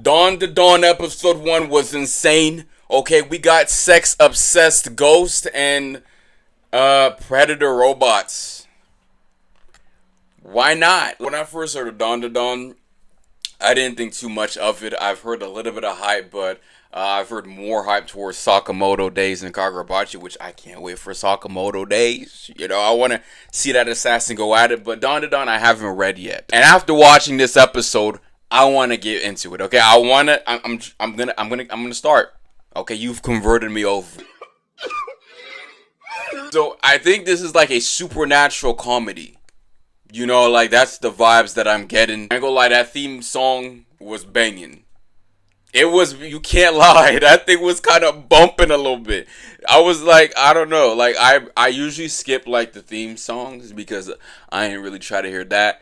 Dawn to Dawn episode 1 was insane. Okay, we got sex obsessed ghost and predator robots. Why not? When I first heard of Dawn to Dawn, I didn't think too much of it. I've heard a little bit of hype, but I've heard more hype towards Sakamoto Days and Kagurabachi, which I can't wait for Sakamoto Days. You know, I want to see that assassin go at it, but Dawn to Dawn I haven't read yet. And after watching this episode, I want to get into it. Okay, I'm gonna start. Okay, you've converted me over. So I think this is like a supernatural comedy. You know, like that's the vibes that I'm getting. I ain't gonna lie, that theme song was banging. It was, you can't lie, that thing was kind of bumping a little bit. I was like, I don't know, like I usually skip like the theme songs because I ain't really try to hear that.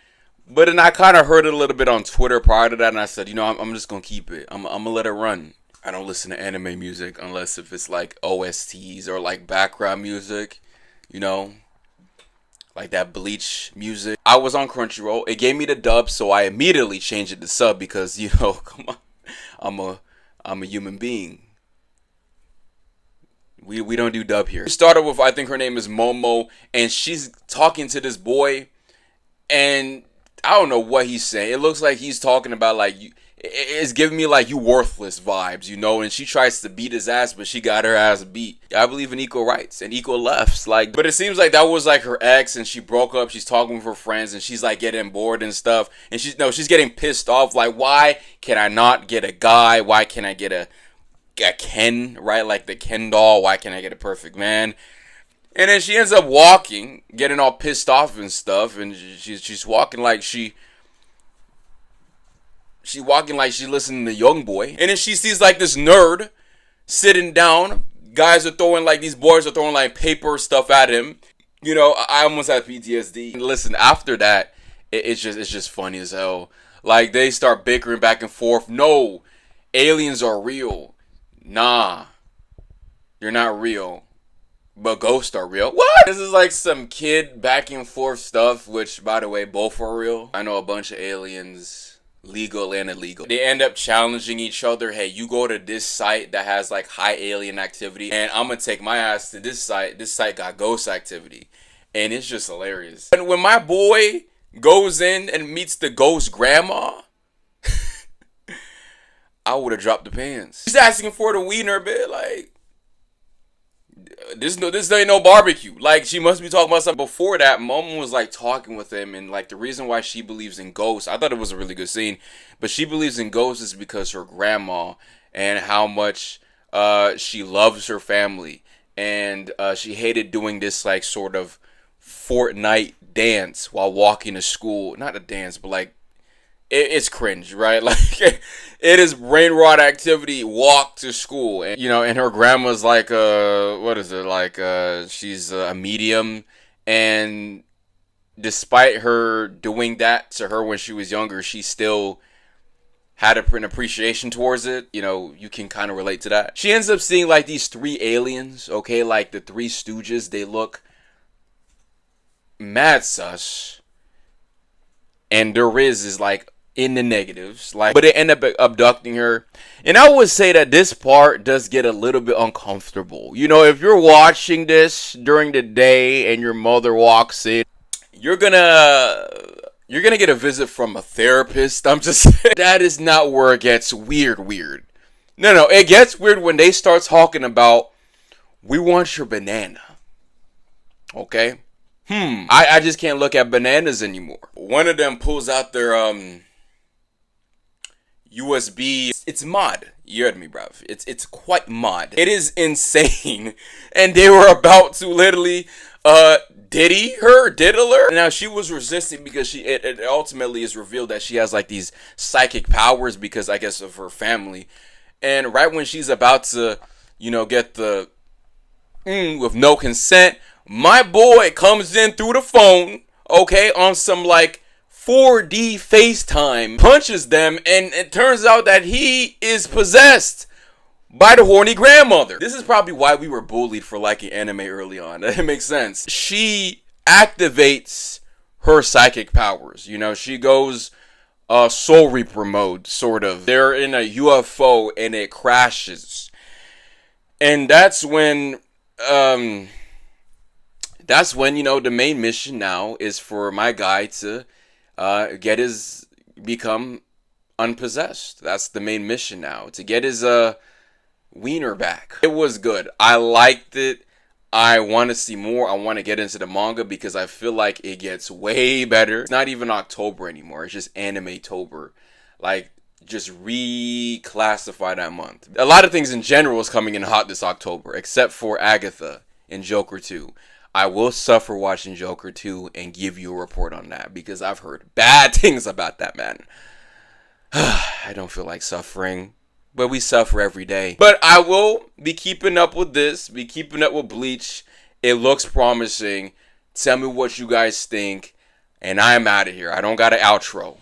But then I kind of heard it a little bit on Twitter prior to that, and I said, you know, I'm just gonna keep it. I'm gonna let it run. I don't listen to anime music unless if it's like OSTs or like background music, you know, like that Bleach music. I was on Crunchyroll. It gave me the dub, so I immediately changed it to sub because, you know, come on, I'm a human being. We don't do dub here. We started with, I think her name is Momo, and she's talking to this boy, and I don't know what he's saying. It looks like he's talking about like it's giving me like you worthless vibes, you know. And she tries to beat his ass, but she got her ass beat. I believe in equal rights and equal lefts, like. But it seems like that was like her ex, and she broke up. She's talking with her friends, and she's like getting bored and stuff. And she's getting pissed off. Like, why can I not get a guy? Why can't I get a Ken, right? Like the Ken doll. Why can't I get a perfect man? And then she ends up walking, getting all pissed off and stuff, and she's walking like she's walking like she's listening to Young Boy. And then she sees like this nerd sitting down. Guys are throwing like, these boys are throwing like paper stuff at him. You know, I almost had PTSD. And listen, after that, it's just funny as hell. Like they start bickering back and forth. No, aliens are real. Nah, you're not real. But ghosts are real. What? This is like some kid back and forth stuff, which, by the way, both are real. I know a bunch of aliens, legal and illegal. They end up challenging each other. Hey, you go to this site that has like high alien activity, and I'm gonna take my ass to this site. This site got ghost activity. And it's just hilarious. And when my boy goes in and meets the ghost grandma, I would have dropped the pants. He's asking for the wiener, bit like, this ain't no barbecue. Like, she must be talking about something. Before that, Mom was like talking with him, and like the reason why she believes in ghosts, I thought it was a really good scene, but she believes in ghosts is because her grandma and how much she loves her family, and she hated doing this like sort of Fortnite dance while walking to school. Not a dance, but like it's cringe, right? Like it is brain rot activity. Walk to school, and you know, and her grandma's like what is it, like she's a medium, and despite her doing that to her when she was younger, she still had an appreciation towards it. You know, you can kind of relate to that. She ends up seeing like these 3 aliens, okay, like the 3 Stooges. They look mad sus, and their Riz is like in the negatives, like, but they end up abducting her. And I would say that this part does get a little bit uncomfortable. You know, if you're watching this during the day and your mother walks in, you're gonna get a visit from a therapist. I'm just saying. That is not where it gets weird. No, it gets weird when they start talking about, we want your banana. Okay? I just can't look at bananas anymore. One of them pulls out their USB. It's mod. You heard me, bruv. It's quite mod. It is insane. And they were about to literally diddle her. Now she was resisting because it ultimately is revealed that she has like these psychic powers because I guess of her family. And right when she's about to, you know, get the with no consent, my boy comes in through the phone, okay, on some like 4D FaceTime, punches them, and it turns out that he is possessed by the horny grandmother. This is probably why we were bullied for liking anime early on. It makes sense. She activates her psychic powers. You know, she goes Soul Reaper mode, sort of. They're in a UFO and it crashes, and that's when the main mission now is for my guy to become unpossessed. That's the main mission now, to get his wiener back. It was good. I liked it. I want to see more. I want to get into the manga because I feel like it gets way better. It's not even October anymore. It's just Anime-tober. Like, just reclassify that month. A lot of things in general is coming in hot this October, except for Agatha and Joker 2. I will suffer watching Joker 2 and give you a report on that because I've heard bad things about that, man. I don't feel like suffering, but we suffer every day. But I will be keeping up with this, be keeping up with Bleach. It looks promising. Tell me what you guys think, and I'm out of here. I don't got an outro.